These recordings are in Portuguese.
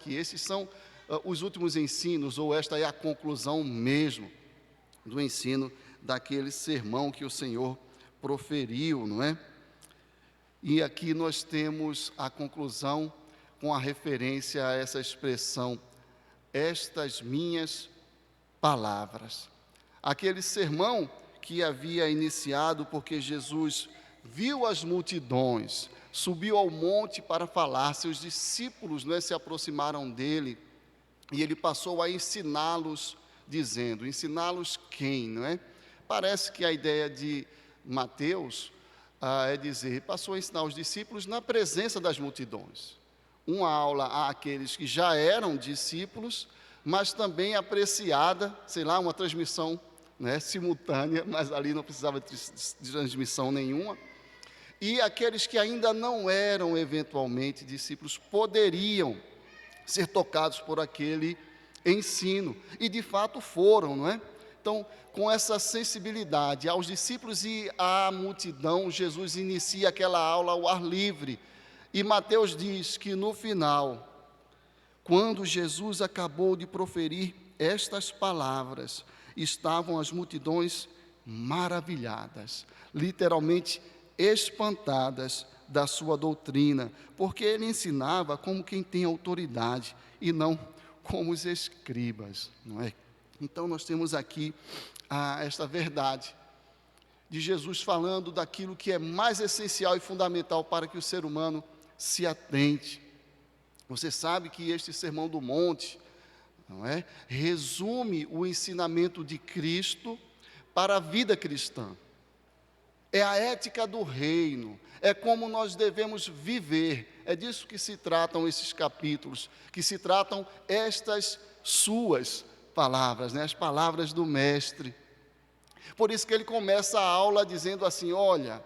que esses são os últimos ensinos, ou esta é a conclusão mesmo do ensino daquele sermão que o Senhor proferiu, não é? E aqui nós temos a conclusão com a referência a essa expressão, estas minhas palavras. Aquele sermão que havia iniciado porque Jesus viu as multidões, subiu ao monte para falar, seus discípulos, não é, se aproximaram dele, e ele passou a ensiná-los, dizendo, ensiná-los quem, não é? Parece que a ideia de Mateus é dizer, passou a ensinar os discípulos na presença das multidões. Uma aula àqueles que já eram discípulos, mas também apreciada, sei lá, uma transmissão, né, simultânea, mas ali não precisava de transmissão nenhuma. E aqueles que ainda não eram eventualmente discípulos poderiam ser tocados por aquele ensino, e de fato foram, não é? Então, com essa sensibilidade aos discípulos e à multidão, Jesus inicia aquela aula ao ar livre, e Mateus diz que no final, quando Jesus acabou de proferir estas palavras, estavam as multidões maravilhadas, literalmente espantadas da sua doutrina, porque ele ensinava como quem tem autoridade e não como os escribas, não é? Então nós temos aqui esta verdade de Jesus falando daquilo que é mais essencial e fundamental para que o ser humano se atente. Você sabe que este Sermão do Monte, não é, resume o ensinamento de Cristo para a vida cristã. É a ética do reino, é como nós devemos viver, é disso que se tratam esses capítulos, que se tratam estas suas palavras, né? As palavras do Mestre. Por isso que ele começa a aula dizendo assim, olha,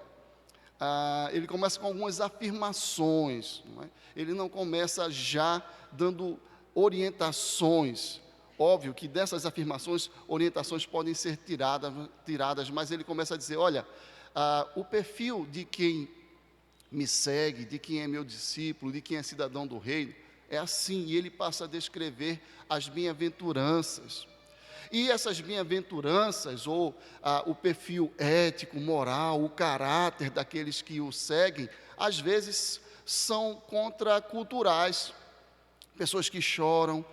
ele começa com algumas afirmações, não é? Ele não começa já dando orientações. Óbvio que dessas afirmações, orientações podem ser tiradas, mas ele começa a dizer, olha, o perfil de quem me segue, de quem é meu discípulo, de quem é cidadão do reino, é assim, e ele passa a descrever as bem-aventuranças. E essas bem-aventuranças, ou o perfil ético, moral, o caráter daqueles que o seguem, às vezes são contraculturais. Pessoas que choram,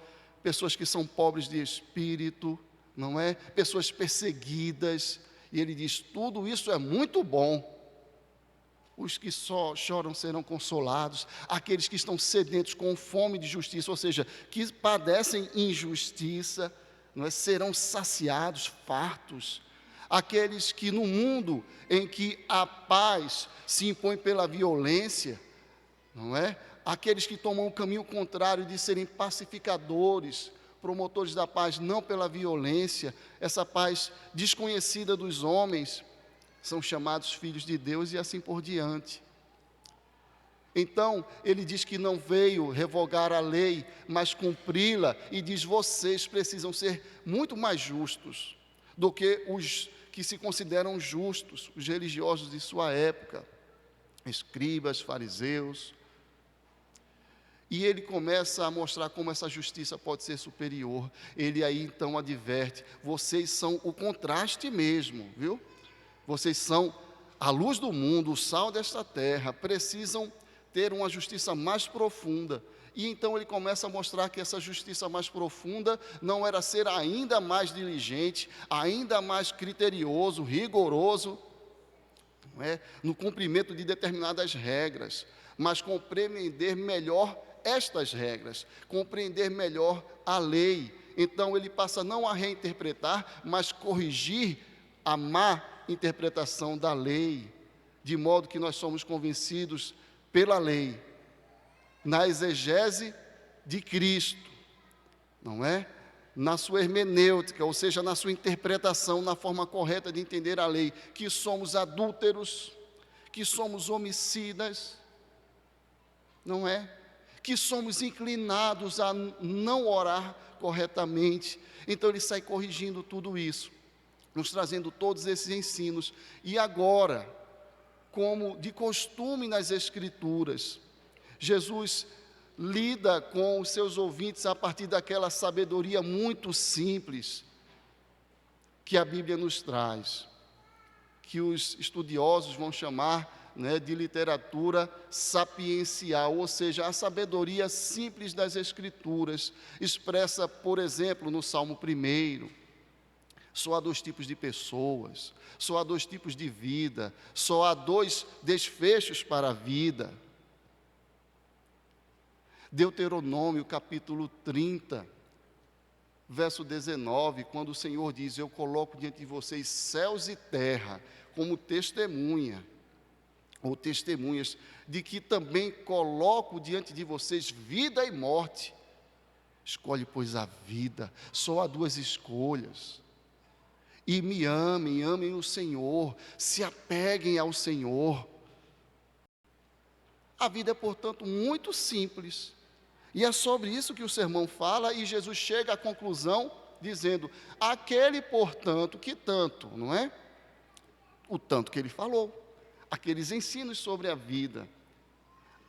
pessoas que são pobres de espírito, não é? Pessoas perseguidas. E ele diz, tudo isso é muito bom. Os que só choram serão consolados, aqueles que estão sedentos com fome de justiça, ou seja, que padecem injustiça, não é? Serão saciados, fartos. Aqueles que no mundo em que a paz se impõe pela violência, não é? Aqueles que tomam o caminho contrário de serem pacificadores, promotores da paz, não pela violência, essa paz desconhecida dos homens, são chamados filhos de Deus e assim por diante. Então, ele diz que não veio revogar a lei, mas cumpri-la, e diz, vocês precisam ser muito mais justos do que os que se consideram justos, os religiosos de sua época, escribas, fariseus. E ele começa a mostrar como essa justiça pode ser superior. Ele aí então adverte, vocês são o contraste mesmo, viu? Vocês são a luz do mundo, o sal desta terra, precisam ter uma justiça mais profunda. E então ele começa a mostrar que essa justiça mais profunda não era ser ainda mais diligente, ainda mais criterioso, rigoroso, não é? No cumprimento de determinadas regras, mas compreender melhor estas regras, compreender melhor a lei. Então ele passa não a reinterpretar, mas corrigir a má interpretação da lei, de modo que nós somos convencidos pela lei, na exegese de Cristo, não é? Na sua hermenêutica, ou seja, na sua interpretação, na forma correta de entender a lei, que somos adúlteros, que somos homicidas, não é? Que somos inclinados a não orar corretamente. Então ele sai corrigindo tudo isso, nos trazendo todos esses ensinos. E agora, como de costume nas Escrituras, Jesus lida com os seus ouvintes a partir daquela sabedoria muito simples que a Bíblia nos traz, que os estudiosos vão chamar, né, de literatura sapiencial, ou seja, a sabedoria simples das Escrituras, expressa, por exemplo, no Salmo 1. Só há dois tipos de pessoas, só há dois tipos de vida, só há dois desfechos para a vida. Deuteronômio, capítulo 30, verso 19, quando o Senhor diz: eu coloco diante de vocês céus e terra, como testemunha, ou testemunhas, de que também coloco diante de vocês vida e morte. Escolhe, pois, a vida, só há duas escolhas. E me amem, amem o Senhor, se apeguem ao Senhor. A vida é, portanto, muito simples. E é sobre isso que o sermão fala, e Jesus chega à conclusão dizendo: aquele, portanto, que tanto, não é? O tanto que ele falou, aqueles ensinos sobre a vida.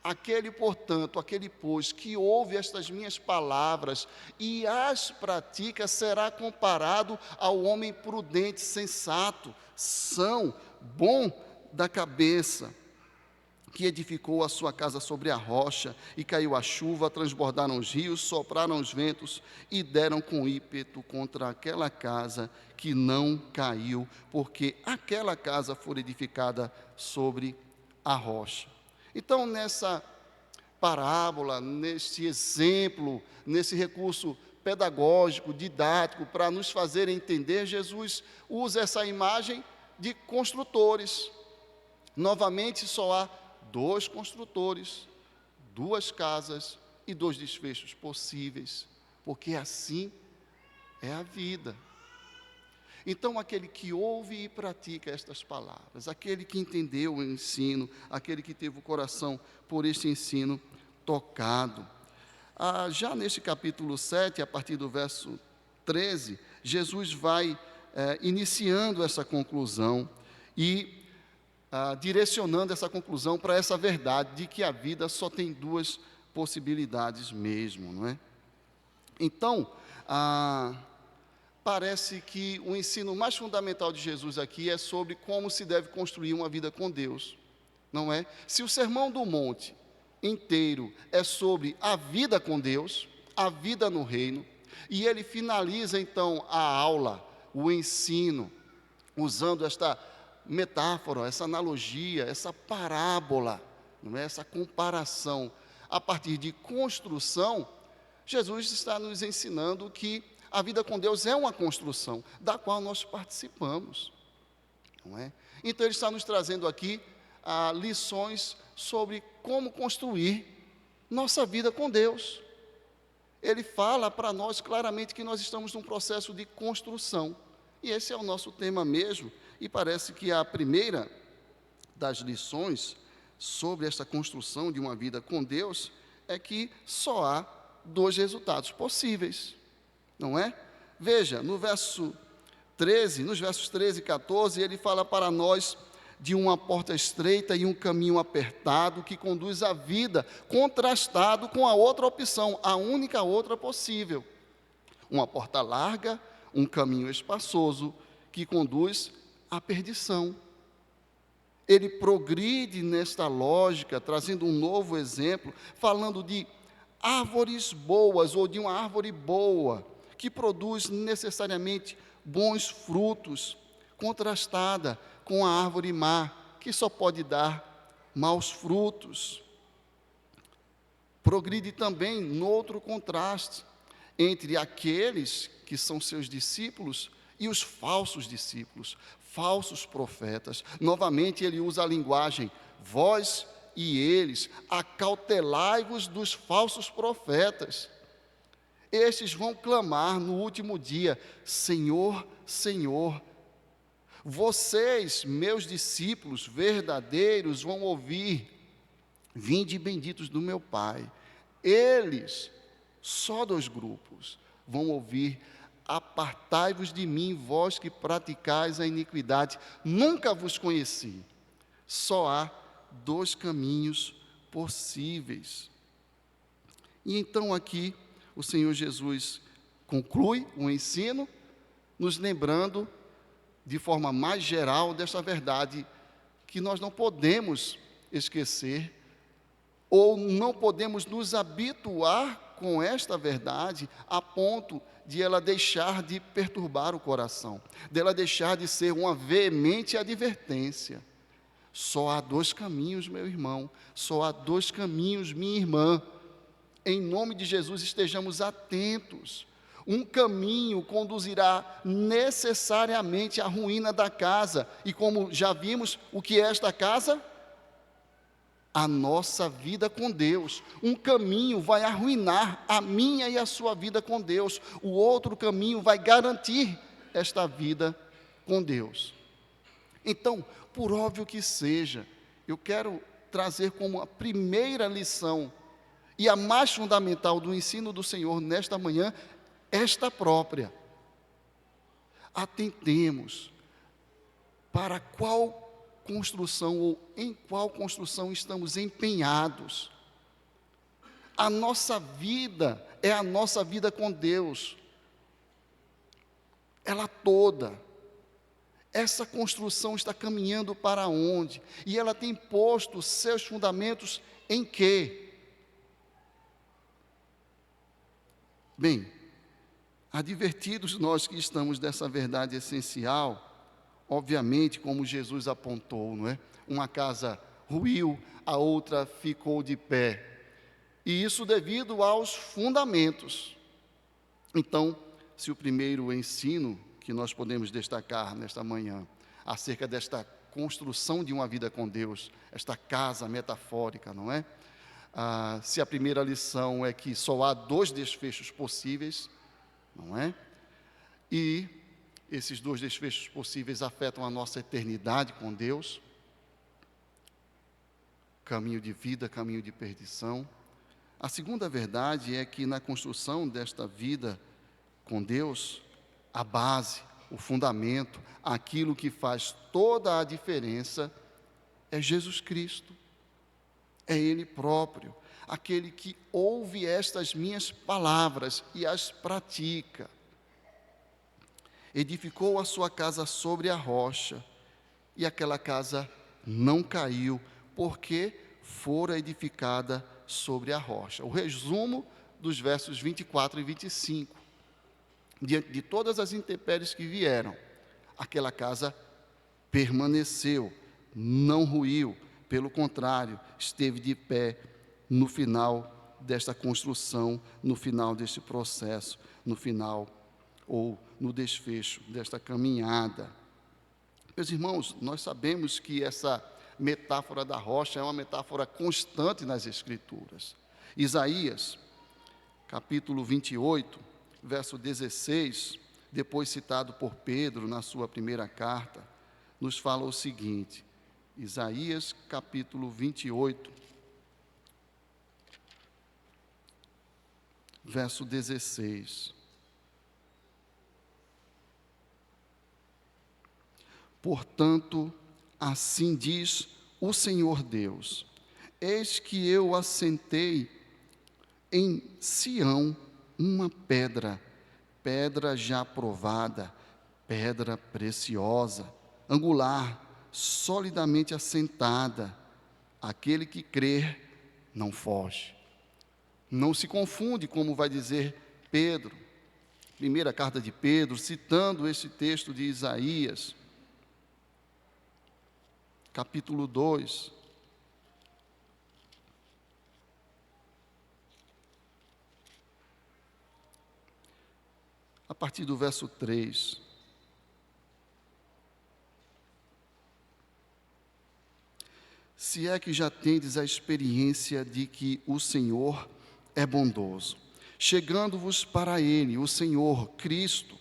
Aquele, portanto, aquele, pois, que ouve estas minhas palavras e as pratica, será comparado ao homem prudente, sensato, são, bom da cabeça, que edificou a sua casa sobre a rocha, e caiu a chuva, transbordaram os rios, sopraram os ventos, e deram com ímpeto contra aquela casa, que não caiu, porque aquela casa foi edificada sobre a rocha. Então, nessa parábola, nesse exemplo, nesse recurso pedagógico, didático, para nos fazer entender, Jesus usa essa imagem de construtores. Novamente, só há dois construtores, duas casas e dois desfechos possíveis, porque assim é a vida. Então, aquele que ouve e pratica estas palavras, aquele que entendeu o ensino, aquele que teve o coração por este ensino tocado. Já neste capítulo 7, a partir do verso 13, Jesus vai iniciando essa conclusão e direcionando essa conclusão para essa verdade de que a vida só tem duas possibilidades mesmo, não é? Então, parece que o ensino mais fundamental de Jesus aqui é sobre como se deve construir uma vida com Deus, não é? Se o Sermão do Monte inteiro é sobre a vida com Deus, a vida no reino, e ele finaliza então a aula, o ensino, usando esta metáfora, essa analogia, essa parábola, não é? Essa comparação a partir de construção. Jesus está nos ensinando que a vida com Deus é uma construção, da qual nós participamos, não é? Então, ele está nos trazendo aqui lições sobre como construir nossa vida com Deus. Ele fala para nós claramente que nós estamos num processo de construção, e esse é o nosso tema mesmo, e parece que a primeira das lições sobre esta construção de uma vida com Deus é que só há dois resultados possíveis, não é? Veja, nos versos 13 e 14, ele fala para nós de uma porta estreita e um caminho apertado que conduz à vida, contrastado com a outra opção, a única outra possível. Uma porta larga, um caminho espaçoso que conduz à perdição. Ele progride nesta lógica, trazendo um novo exemplo, falando de árvores boas, ou de uma árvore boa, que produz necessariamente bons frutos, contrastada com a árvore má, que só pode dar maus frutos. Progride também no outro contraste, entre aqueles que são seus discípulos e os falsos discípulos, falsos profetas. Novamente ele usa a linguagem, vós e eles, acautelai-vos dos falsos profetas. Estes vão clamar no último dia, Senhor, Senhor. Vocês, meus discípulos verdadeiros, vão ouvir, vinde benditos do meu Pai. Eles, só dois grupos, vão ouvir, apartai-vos de mim, vós que praticais a iniquidade, nunca vos conheci. Só há dois caminhos possíveis. E então aqui o Senhor Jesus conclui o ensino, nos lembrando de forma mais geral desta verdade que nós não podemos esquecer, ou não podemos nos habituar com esta verdade a ponto de ela deixar de perturbar o coração, dela deixar de ser uma veemente advertência. Só há dois caminhos, meu irmão, só há dois caminhos, minha irmã. Em nome de Jesus, estejamos atentos. Um caminho conduzirá necessariamente à ruína da casa. E como já vimos, o que é esta casa? A nossa vida com Deus. Um caminho vai arruinar a minha e a sua vida com Deus. O outro caminho vai garantir esta vida com Deus. Então, por óbvio que seja, eu quero trazer como a primeira lição e a mais fundamental do ensino do Senhor nesta manhã, esta própria. Atentemos para qual construção ou em qual construção estamos empenhados. A nossa vida é a nossa vida com Deus, ela toda. Essa construção está caminhando para onde? E ela tem posto seus fundamentos em quê? Bem, advertidos nós que estamos dessa verdade essencial, obviamente, como Jesus apontou, não é? Uma casa ruiu, a outra ficou de pé. E isso devido aos fundamentos. Então, se o primeiro ensino que nós podemos destacar nesta manhã, acerca desta construção de uma vida com Deus, esta casa metafórica, não é? Se a primeira lição é que só há dois desfechos possíveis, não é? E esses dois desfechos possíveis afetam a nossa eternidade com Deus, caminho de vida, caminho de perdição. A segunda verdade é que na construção desta vida com Deus, a base, o fundamento, aquilo que faz toda a diferença é Jesus Cristo. É Ele próprio, aquele que ouve estas minhas palavras e as pratica. Edificou a sua casa sobre a rocha, e aquela casa não caiu, porque fora edificada sobre a rocha. O resumo dos versos 24 e 25. Diante de todas as intempéries que vieram, aquela casa permaneceu, não ruiu, pelo contrário, esteve de pé no final desta construção, no final deste processo, no final ou no desfecho desta caminhada. Meus irmãos, nós sabemos que essa metáfora da rocha é uma metáfora constante nas Escrituras. Isaías, capítulo 28, verso 16, depois citado por Pedro na sua primeira carta, nos fala o seguinte, Isaías capítulo 28, verso 16. Portanto, assim diz o Senhor Deus, eis que eu assentei em Sião uma pedra, pedra já provada, pedra preciosa, angular, solidamente assentada. Aquele que crer não foge. Não se confunde, como vai dizer Pedro, primeira carta de Pedro, citando esse texto de Isaías, capítulo 2, a partir do verso 3. Se é que já tendes a experiência de que o Senhor é bondoso, chegando-vos para Ele, o Senhor Cristo,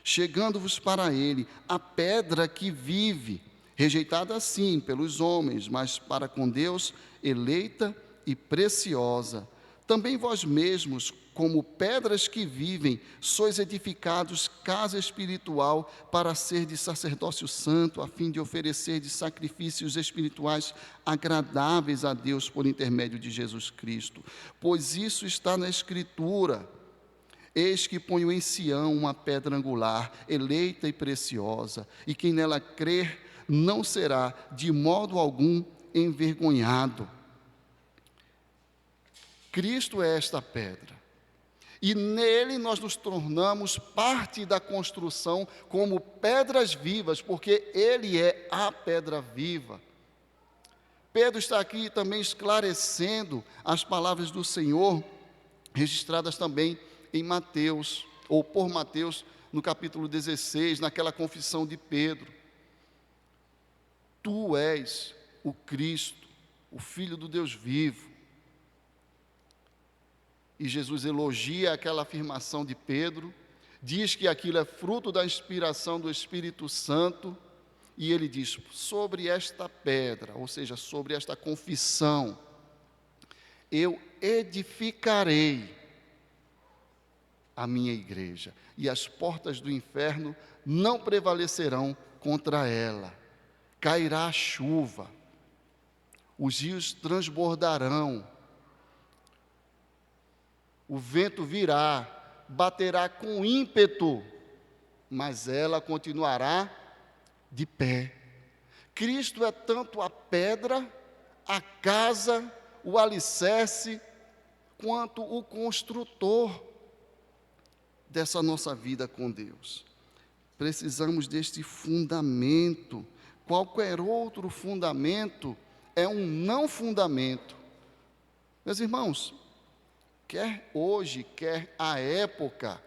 chegando-vos para Ele, a pedra que vive, rejeitada sim pelos homens, mas para com Deus eleita e preciosa. Também vós mesmos, como pedras que vivem, sois edificados casa espiritual para ser de sacerdócio santo, a fim de oferecer de sacrifícios espirituais agradáveis a Deus por intermédio de Jesus Cristo. Pois isso está na Escritura: eis que ponho em Sião uma pedra angular, eleita e preciosa, e quem nela crer não será de modo algum envergonhado. Cristo é esta pedra. E nele nós nos tornamos parte da construção como pedras vivas, porque ele é a pedra viva. Pedro está aqui também esclarecendo as palavras do Senhor, registradas também em Mateus, ou por Mateus, no capítulo 16, naquela confissão de Pedro. Tu és o Cristo, o Filho do Deus vivo. E Jesus elogia aquela afirmação de Pedro, diz que aquilo é fruto da inspiração do Espírito Santo, e ele diz: sobre esta pedra, ou seja, sobre esta confissão, eu edificarei a minha igreja, e as portas do inferno não prevalecerão contra ela. Cairá a chuva, os rios transbordarão, o vento virá, baterá com ímpeto, mas ela continuará de pé. Cristo é tanto a pedra, a casa, o alicerce, quanto o construtor dessa nossa vida com Deus. Precisamos deste fundamento. Qualquer outro fundamento é um não fundamento. Meus irmãos, quer hoje, quer à época,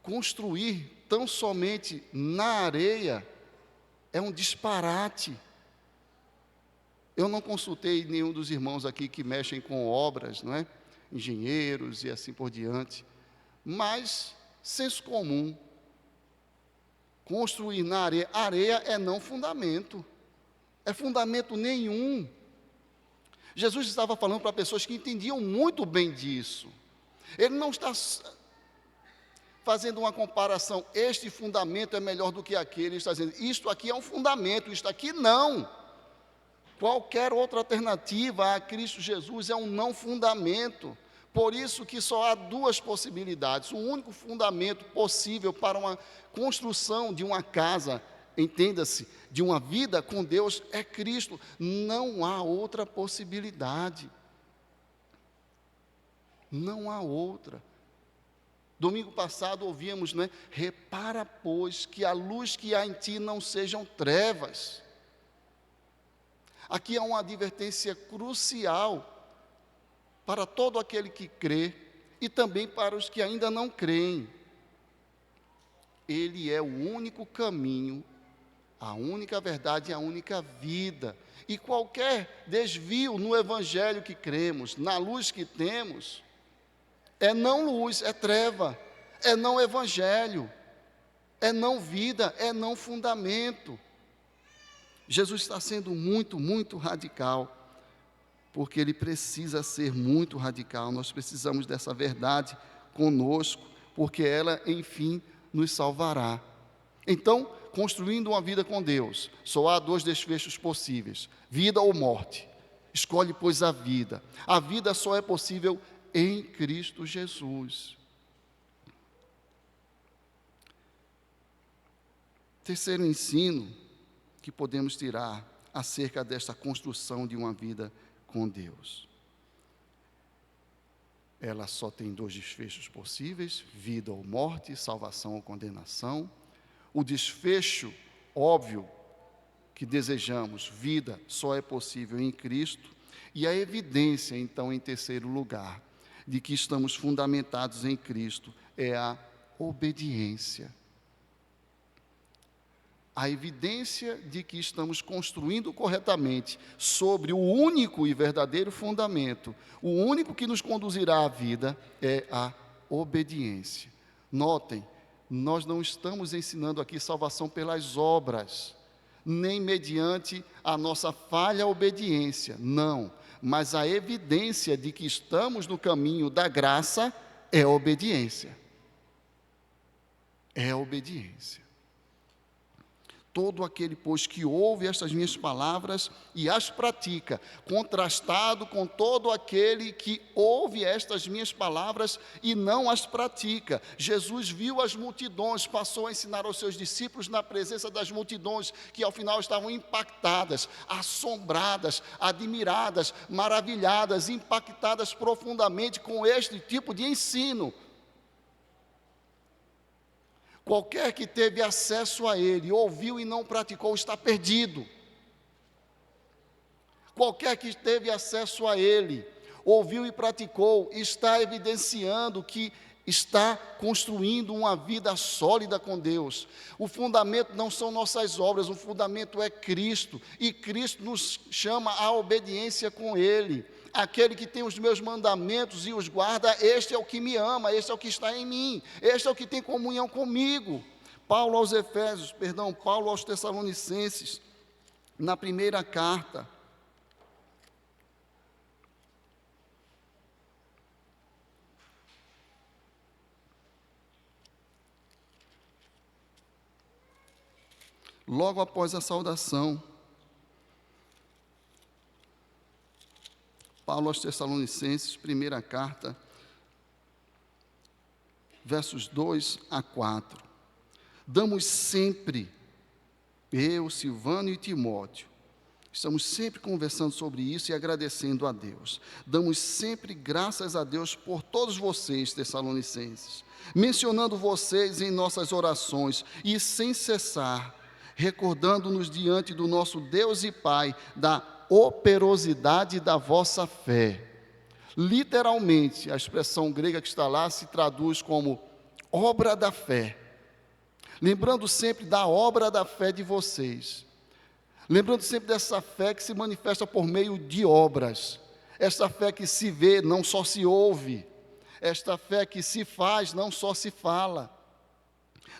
construir tão somente na areia é um disparate. Eu não consultei nenhum dos irmãos aqui que mexem com obras, não é? Engenheiros e assim por diante, mas senso comum, construir na areia, areia é não fundamento, é fundamento nenhum. Jesus estava falando para pessoas que entendiam muito bem disso. Ele não está fazendo uma comparação, este fundamento é melhor do que aquele, ele está dizendo, isto aqui é um fundamento, isto aqui não. Qualquer outra alternativa a Cristo Jesus é um não fundamento. Por isso que só há duas possibilidades. O único fundamento possível para uma construção de uma casa, entenda-se, de uma vida com Deus, é Cristo. Não há outra possibilidade. Não há outra. Domingo passado ouvíamos, né? Repara, pois, que a luz que há em ti não sejam trevas. Aqui há uma advertência crucial para todo aquele que crê e também para os que ainda não creem. Ele é o único caminho, a única verdade e a única vida. E qualquer desvio no evangelho que cremos, na luz que temos, é não luz, é treva, é não evangelho, é não vida, é não fundamento. Jesus está sendo muito, muito radical, porque ele precisa ser muito radical. Nós precisamos dessa verdade conosco, porque ela, enfim, nos salvará. Então, construindo uma vida com Deus, só há dois desfechos possíveis: vida ou morte. Escolhe, pois, a vida. A vida só é possível em Cristo Jesus. Terceiro ensino que podemos tirar acerca desta construção de uma vida com Deus. Ela só tem dois desfechos possíveis: vida ou morte, salvação ou condenação. O desfecho óbvio que desejamos, vida, só é possível em Cristo. E a evidência, então, em terceiro lugar, de que estamos fundamentados em Cristo, é a obediência. A evidência de que estamos construindo corretamente sobre o único e verdadeiro fundamento, o único que nos conduzirá à vida, é a obediência. Notem, nós não estamos ensinando aqui salvação pelas obras. nem mediante a nossa falha obediência, não, mas a evidência de que estamos no caminho da graça é a obediência. É a obediência. Todo aquele, pois, que ouve estas minhas palavras e as pratica, contrastado com todo aquele que ouve estas minhas palavras e não as pratica. Jesus viu as multidões, passou a ensinar aos seus discípulos na presença das multidões, que ao final estavam impactadas, assombradas, admiradas, maravilhadas, impactadas profundamente com este tipo de ensino. Qualquer que teve acesso a ele, ouviu e não praticou, está perdido. Qualquer que teve acesso a ele, ouviu e praticou, está evidenciando que está construindo uma vida sólida com Deus. O fundamento não são nossas obras, o fundamento é Cristo, e Cristo nos chama à obediência com ele. Aquele que tem os meus mandamentos e os guarda, este é o que me ama, este é o que está em mim, este é o que tem comunhão comigo. Paulo aos Tessalonicenses, na primeira carta, logo após a saudação, Paulo aos Tessalonicenses, primeira carta, versos 2 a 4. Damos sempre, eu, Silvano e Timóteo, estamos sempre conversando sobre isso e agradecendo a Deus. Damos sempre graças a Deus por todos vocês, Tessalonicenses, mencionando vocês em nossas orações e sem cessar, recordando-nos diante do nosso Deus e Pai da operosidade da vossa fé. Literalmente, a expressão grega que está lá se traduz como obra da fé. Lembrando sempre da obra da fé de vocês. Lembrando sempre dessa fé que se manifesta por meio de obras. Esta fé que se vê, não só se ouve. Esta fé que se faz, não só se fala.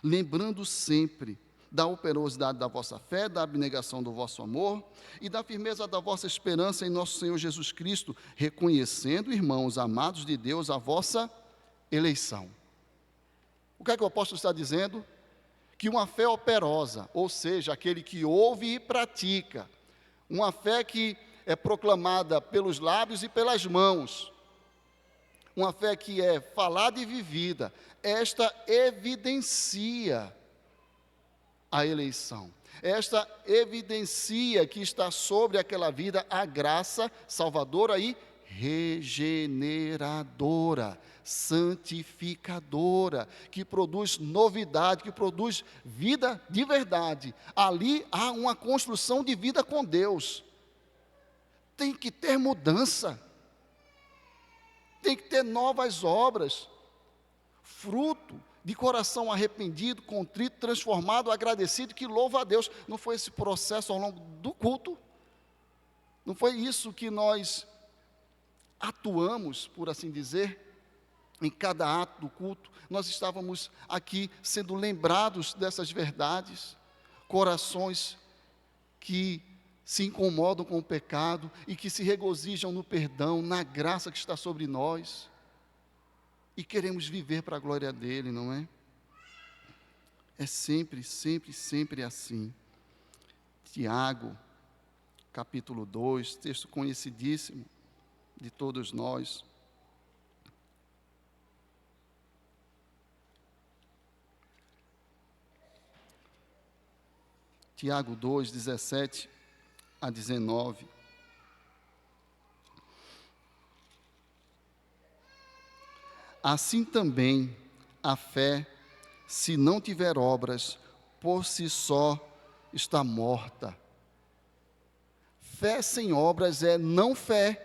Lembrando sempre da operosidade da vossa fé, da abnegação do vosso amor e da firmeza da vossa esperança em nosso Senhor Jesus Cristo, reconhecendo, irmãos amados de Deus, a vossa eleição. O que é que o apóstolo está dizendo? Que uma fé operosa, ou seja, aquele que ouve e pratica, uma fé que é proclamada pelos lábios e pelas mãos, uma fé que é falada e vivida, esta evidencia a eleição. Esta evidencia que está sobre aquela vida a graça salvadora e regeneradora, santificadora, que produz novidade, que produz vida de verdade. Ali há uma construção de vida com Deus. Tem que ter mudança. Tem que ter novas obras. Fruto de coração arrependido, contrito, transformado, agradecido, que louva a Deus. Não foi esse processo ao longo do culto? Não foi isso que nós atuamos, por assim dizer, em cada ato do culto? Nós estávamos aqui sendo lembrados dessas verdades, corações que se incomodam com o pecado e que se regozijam no perdão, na graça que está sobre nós. E queremos viver para a glória dele, não é? É sempre, sempre, sempre assim. Tiago, capítulo 2, texto conhecidíssimo de todos nós. Tiago 2, 17 a 19. Assim também a fé, se não tiver obras, por si só está morta. Fé sem obras é não fé.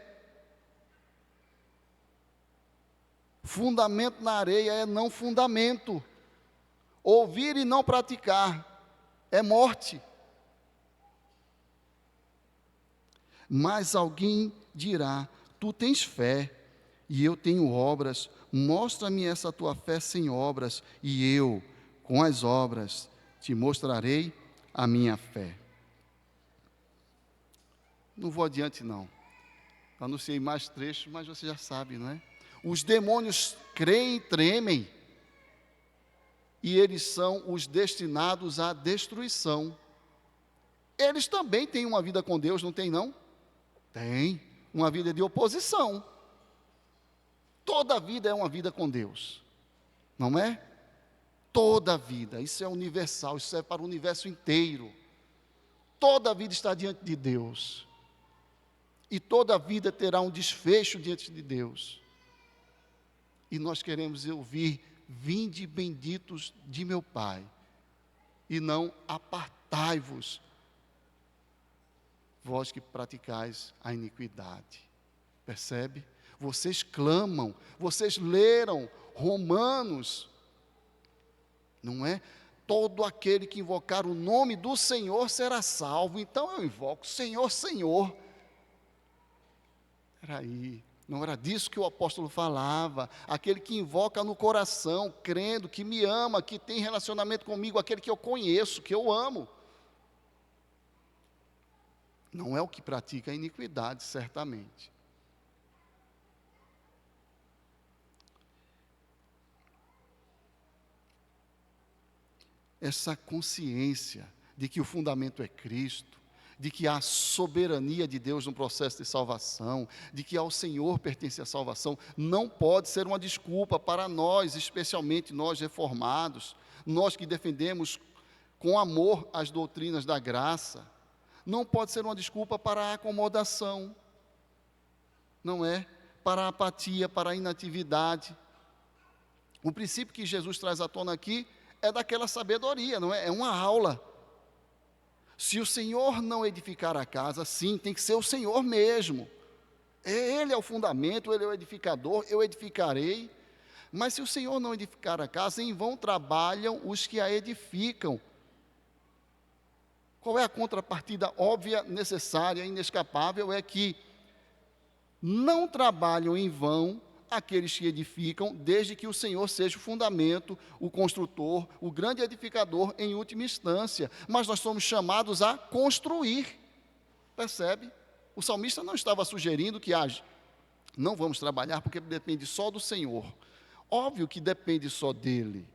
Fundamento na areia é não fundamento. Ouvir e não praticar é morte. Mas alguém dirá: tu tens fé e eu tenho obras. Mostra-me essa tua fé sem obras, e eu, com as obras, te mostrarei a minha fé. Não vou adiante, não. Anunciei mais trechos, mas você já sabe, não é? Os demônios creem e tremem, e eles são os destinados à destruição. Eles também têm uma vida com Deus, não tem, não? Tem. Uma vida de oposição. Toda vida é uma vida com Deus, não é? Toda vida, isso é universal, isso é para o universo inteiro. Toda vida está diante de Deus. E toda vida terá um desfecho diante de Deus. E nós queremos ouvir: vinde benditos de meu Pai, e não apartai-vos, vós que praticais a iniquidade. Percebe? Vocês clamam, vocês leram Romanos, não é? Todo aquele que invocar o nome do Senhor será salvo. Então eu invoco: Senhor, Senhor. Peraí, não era disso que o apóstolo falava? Aquele que invoca no coração, crendo, que me ama, que tem relacionamento comigo, aquele que eu conheço, que eu amo. Não é o que pratica a iniquidade, certamente. Essa consciência de que o fundamento é Cristo, de que há soberania de Deus no processo de salvação, de que ao Senhor pertence a salvação, não pode ser uma desculpa para nós, especialmente nós reformados, nós que defendemos com amor as doutrinas da graça. Não pode ser uma desculpa para a acomodação, não é? Para a apatia, para a inatividade. O princípio que Jesus traz à tona aqui é daquela sabedoria, não é? É uma aula. Se o Senhor não edificar a casa, sim, tem que ser o Senhor mesmo. Ele é o fundamento, Ele é o edificador, eu edificarei. Mas se o Senhor não edificar a casa, em vão trabalham os que a edificam. Qual é a contrapartida óbvia, necessária, inescapável? É que não trabalham em vão aqueles que edificam, desde que o Senhor seja o fundamento, o construtor, o grande edificador em última instância. Mas nós somos chamados a construir, percebe? O salmista não estava sugerindo que não vamos trabalhar porque depende só do Senhor. Óbvio que depende só dele,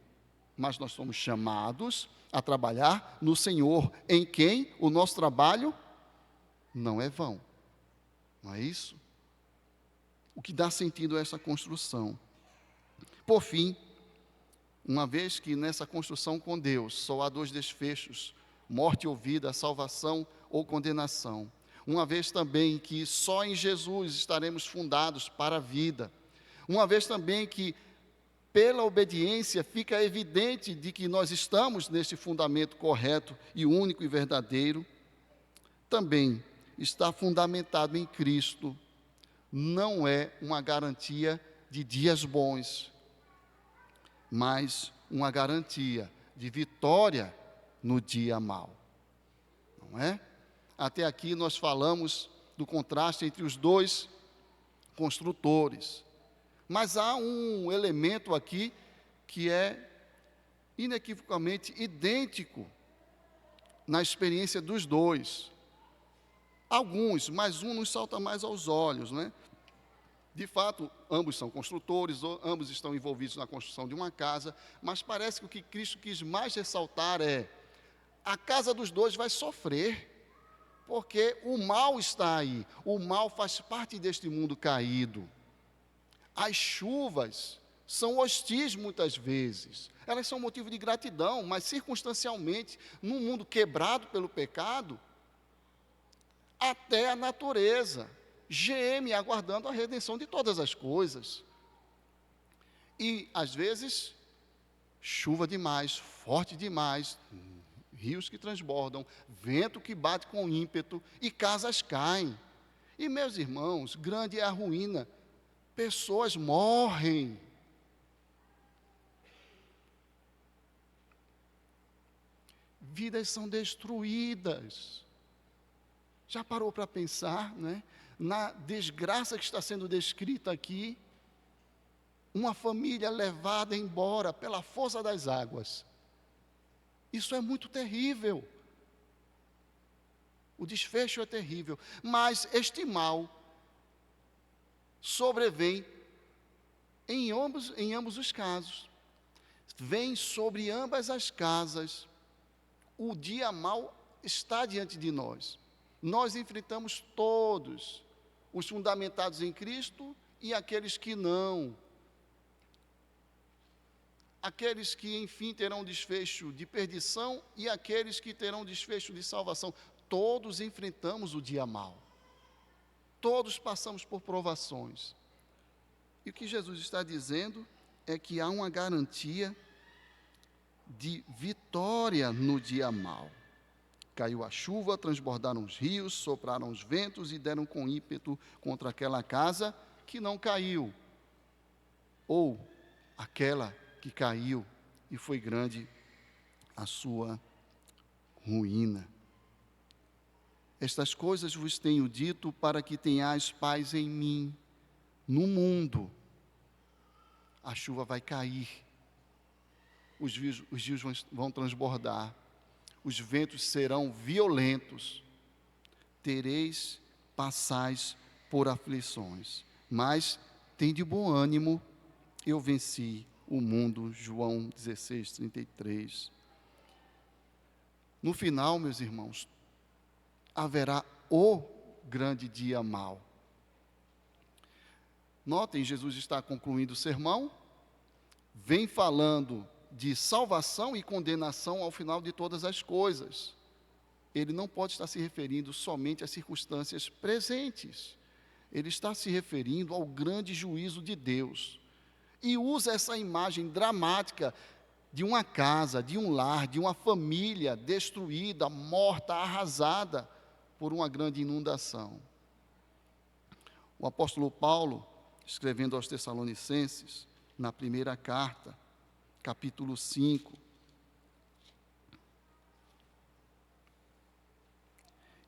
mas nós somos chamados a trabalhar no Senhor, em quem o nosso trabalho não é vão. Não é isso? O que dá sentido a essa construção. Por fim, uma vez que nessa construção com Deus só há dois desfechos: morte ou vida, salvação ou condenação. Uma vez também que só em Jesus estaremos fundados para a vida. Uma vez também que pela obediência fica evidente de que nós estamos nesse fundamento correto e único e verdadeiro. Também está fundamentado em Cristo. Não é uma garantia de dias bons, mas uma garantia de vitória no dia mau, não é? Até aqui nós falamos do contraste entre os dois construtores, mas há um elemento aqui que é inequivocamente idêntico na experiência dos dois. Alguns, mas um nos salta mais aos olhos, né? De fato, ambos são construtores, ambos estão envolvidos na construção de uma casa, mas parece que o que Cristo quis mais ressaltar é: a casa dos dois vai sofrer, porque o mal está aí, o mal faz parte deste mundo caído. As chuvas são hostis muitas vezes, elas são motivo de gratidão, mas circunstancialmente, num mundo quebrado pelo pecado, até a natureza geme aguardando a redenção de todas as coisas. E, às vezes, chuva demais, forte demais, rios que transbordam, vento que bate com ímpeto e casas caem. E, meus irmãos, grande é a ruína, pessoas morrem. Vidas são destruídas. Já parou para pensar, né, na desgraça que está sendo descrita aqui? Uma família levada embora pela força das águas. Isso é muito terrível. O desfecho é terrível, mas este mal sobrevém em ambos os casos. Vem sobre ambas as casas. O dia mau está diante de nós. Nós enfrentamos todos, os fundamentados em Cristo e aqueles que não. Aqueles que, enfim, terão desfecho de perdição e aqueles que terão desfecho de salvação. Todos enfrentamos o dia mau. Todos passamos por provações. E o que Jesus está dizendo é que há uma garantia de vitória no dia mau. Caiu a chuva, transbordaram os rios, sopraram os ventos e deram com ímpeto contra aquela casa que não caiu, ou aquela que caiu, e foi grande a sua ruína. Estas coisas vos tenho dito para que tenhais paz em mim. No mundo, a chuva vai cair, os rios vão transbordar, os ventos serão violentos, passais por aflições, mas tende bom ânimo, eu venci o mundo. João 16:33. No final, meus irmãos, haverá o grande dia mau. Notem, Jesus está concluindo o sermão, vem falando de salvação e condenação ao final de todas as coisas. Ele não pode estar se referindo somente às circunstâncias presentes. Ele está se referindo ao grande juízo de Deus. E usa essa imagem dramática de uma casa, de um lar, de uma família destruída, morta, arrasada por uma grande inundação. O apóstolo Paulo, escrevendo aos Tessalonicenses, na primeira carta, capítulo 5,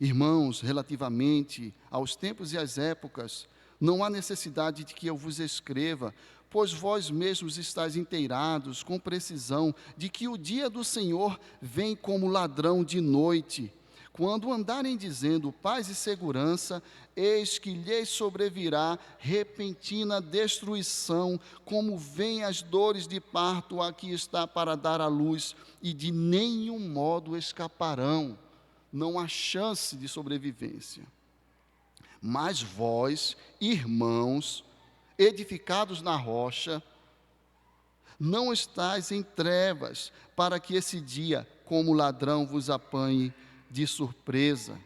irmãos, relativamente aos tempos e às épocas, não há necessidade de que eu vos escreva, pois vós mesmos estáis inteirados com precisão de que o dia do Senhor vem como ladrão de noite. Quando andarem dizendo paz e segurança, eis que lhes sobrevirá repentina destruição, como vêm as dores de parto a que está para dar à luz, e de nenhum modo escaparão. Não há chance de sobrevivência. Mas vós, irmãos, edificados na rocha, não estáis em trevas, para que esse dia, como ladrão, vos apanhe de surpresa.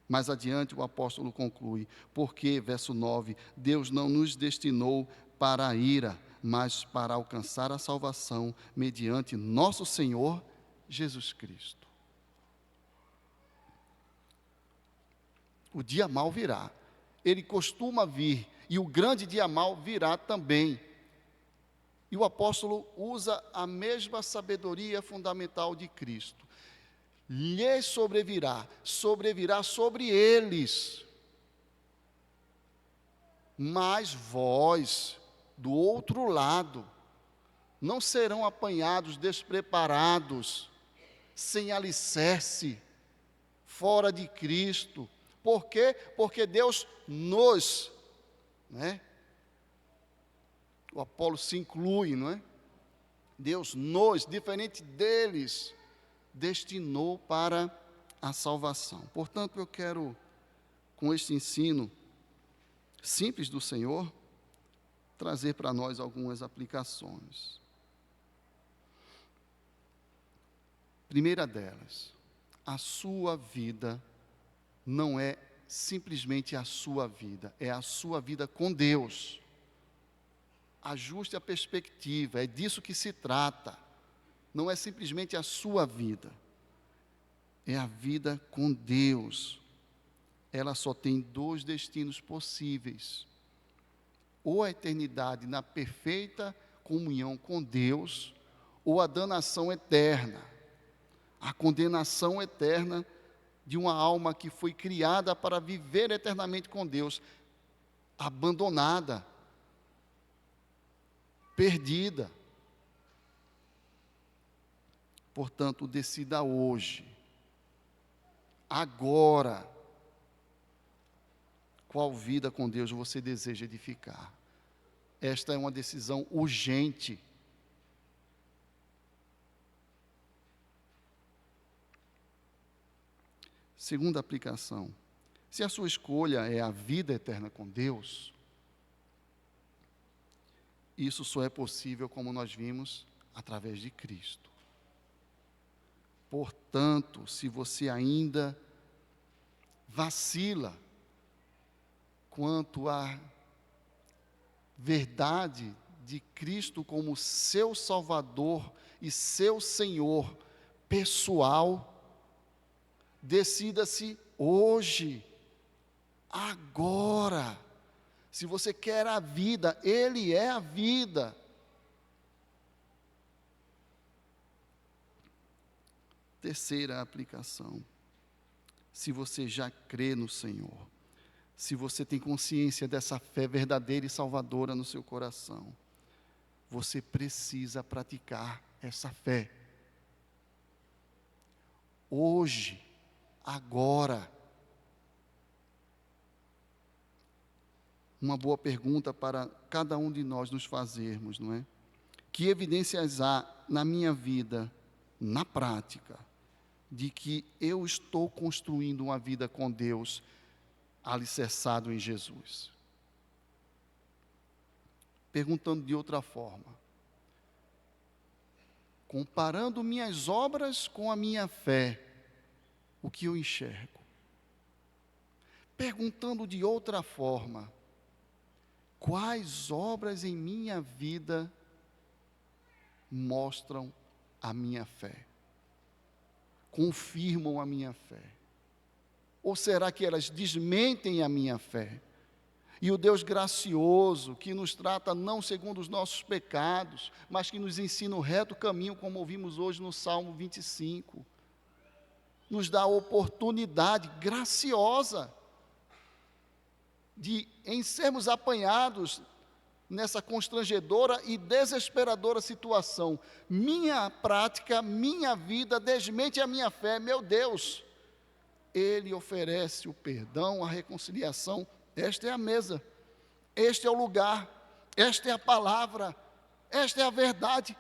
Mais adiante o apóstolo conclui, porque, verso 9, Deus não nos destinou para a ira, mas para alcançar a salvação mediante nosso Senhor Jesus Cristo. O dia mau virá, ele costuma vir, e o grande dia mau virá também. E o apóstolo usa a mesma sabedoria fundamental de Cristo. Lhes sobrevirá sobre eles. Mas vós, do outro lado, não serão apanhados despreparados, sem alicerce, fora de Cristo. Por quê? Porque Deus nos, o Apolo se inclui, não é? Deus nos, diferente deles, destinou para a salvação. Portanto, eu quero, com este ensino simples do Senhor, trazer para nós algumas aplicações. Primeira delas, a sua vida não é simplesmente a sua vida, é a sua vida com Deus. Ajuste a perspectiva, é disso que se trata. Não é simplesmente a sua vida, é a vida com Deus. Ela só tem dois destinos possíveis: ou a eternidade na perfeita comunhão com Deus, ou a danação eterna, a condenação eterna de uma alma que foi criada para viver eternamente com Deus, abandonada, perdida. Portanto, decida hoje agora. Qual vida com Deus você deseja edificar? Esta é uma decisão urgente. Segunda aplicação. Se a sua escolha é a vida eterna com Deus, isso só é possível, como nós vimos, através de Cristo. Portanto, se você ainda vacila quanto à verdade de Cristo como seu Salvador e seu Senhor pessoal, decida-se hoje, agora. Se você quer a vida, Ele é a vida. Terceira aplicação. Se você já crê no Senhor, se você tem consciência dessa fé verdadeira e salvadora no seu coração, você precisa praticar essa fé. Hoje, agora. Uma boa pergunta para cada um de nós nos fazermos, não é? Que evidências há na minha vida, na prática, de que eu estou construindo uma vida com Deus alicerçado em Jesus? Perguntando de outra forma, comparando minhas obras com a minha fé, o que eu enxergo? Perguntando de outra forma, quais obras em minha vida mostram a minha fé? Confirmam a minha fé? Ou será que elas desmentem a minha fé? E o Deus gracioso, que nos trata não segundo os nossos pecados, mas que nos ensina o reto caminho, como ouvimos hoje no Salmo 25, nos dá a oportunidade graciosa de, em sermos apanhados nessa constrangedora e desesperadora situação, minha prática, minha vida desmente a minha fé. Meu Deus, Ele oferece o perdão, a reconciliação. Esta é a mesa, este é o lugar, esta é a palavra, esta é a verdade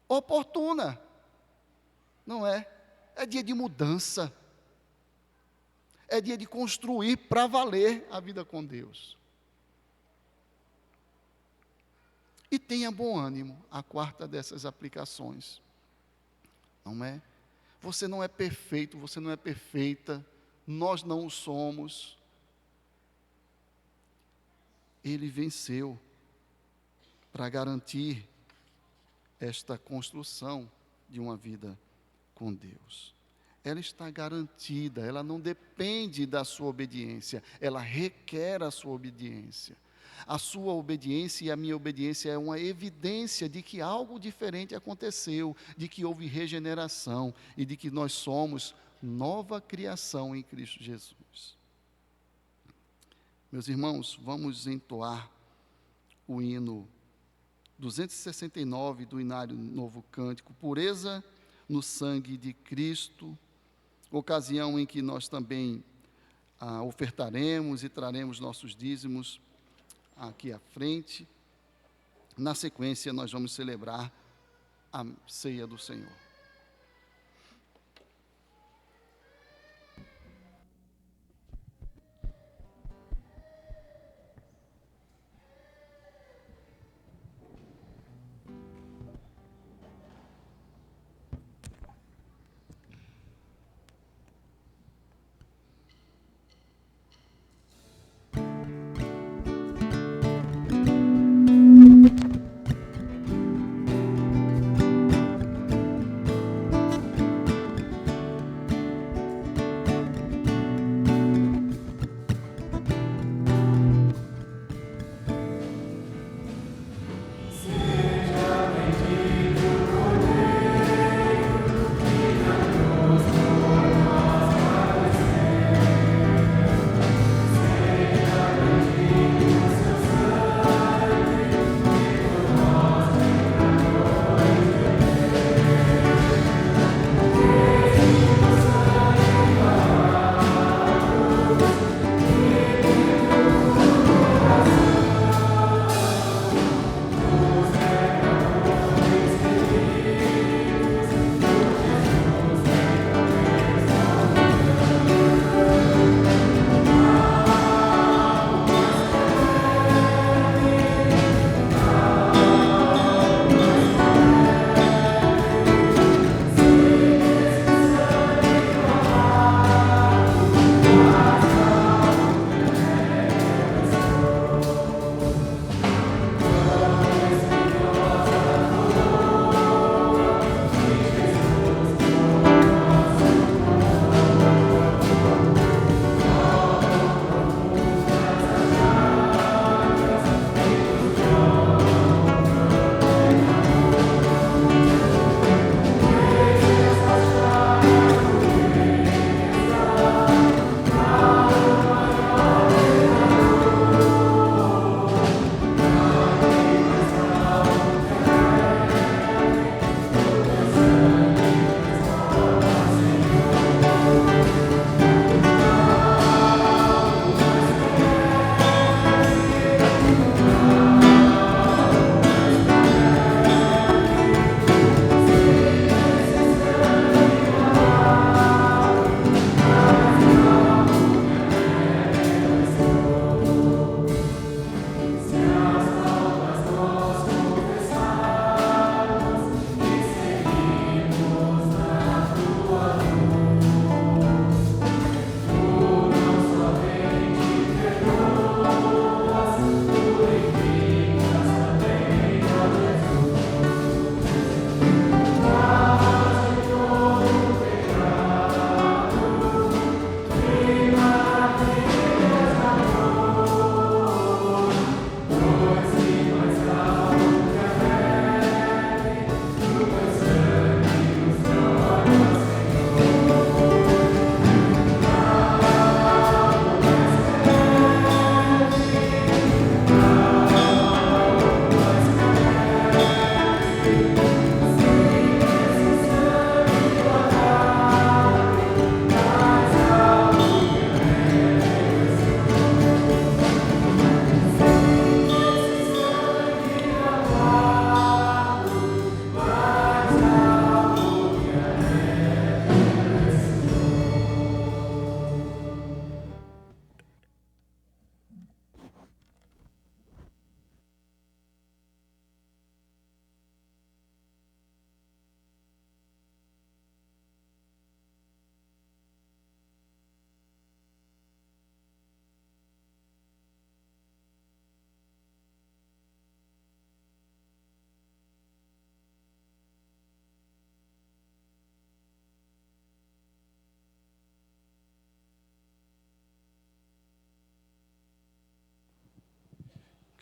oportuna, não é? É dia de mudança, é dia de construir para valer a vida com Deus. E tenha bom ânimo, a quarta dessas aplicações, não é? Você não é perfeito, você não é perfeita, nós não o somos. Ele venceu para garantir esta construção de uma vida com Deus. Ela está garantida, ela não depende da sua obediência, ela requer a sua obediência. A sua obediência e a minha obediência é uma evidência de que algo diferente aconteceu, de que houve regeneração e de que nós somos nova criação em Cristo Jesus. Meus irmãos, vamos entoar o hino 269 do Inário Novo Cântico, Pureza no Sangue de Cristo, ocasião em que nós também ofertaremos e traremos nossos dízimos aqui à frente. Na sequência, nós vamos celebrar a ceia do Senhor.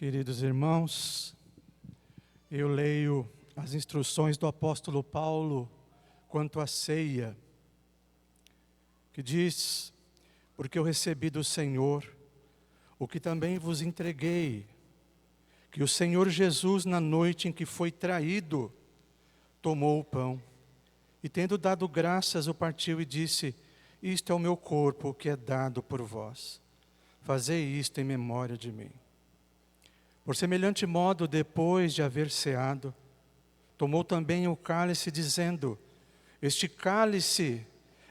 Queridos irmãos, eu leio as instruções do apóstolo Paulo quanto à ceia, que diz: porque eu recebi do Senhor o que também vos entreguei, que o Senhor Jesus, na noite em que foi traído, tomou o pão, e tendo dado graças, o partiu e disse: isto é o meu corpo que é dado por vós, fazei isto em memória de mim. Por semelhante modo, depois de haver ceado, tomou também o cálice, dizendo: este cálice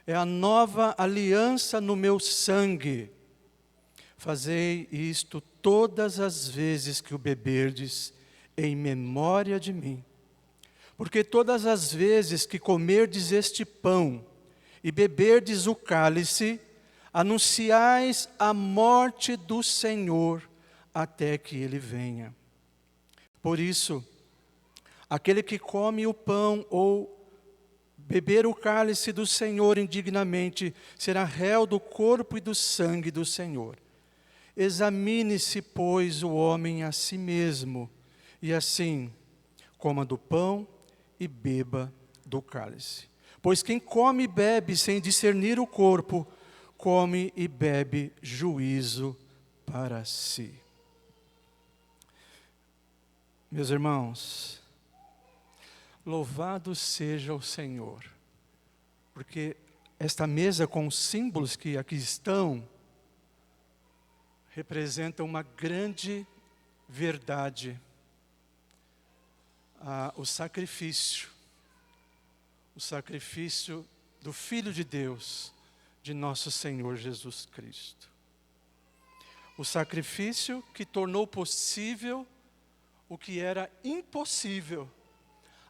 é a nova aliança no meu sangue. Fazei isto todas as vezes que o beberdes, em memória de mim. Porque todas as vezes que comerdes este pão e beberdes o cálice, anunciais a morte do Senhor até que Ele venha. Por isso, aquele que come o pão ou beber o cálice do Senhor indignamente, será réu do corpo e do sangue do Senhor. Examine-se, pois, o homem a si mesmo, e assim coma do pão e beba do cálice. Pois quem come e bebe sem discernir o corpo, come e bebe juízo para si. Meus irmãos, louvado seja o Senhor, porque esta mesa com os símbolos que aqui estão, representa uma grande verdade, o sacrifício do Filho de Deus, de nosso Senhor Jesus Cristo. O sacrifício que tornou possível o que era impossível,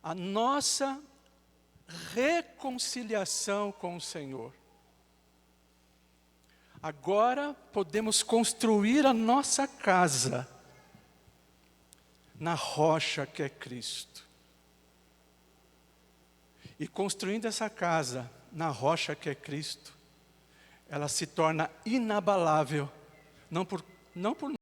a nossa reconciliação com o Senhor. Agora podemos construir a nossa casa na rocha que é Cristo. E construindo essa casa na rocha que é Cristo, ela se torna inabalável, não por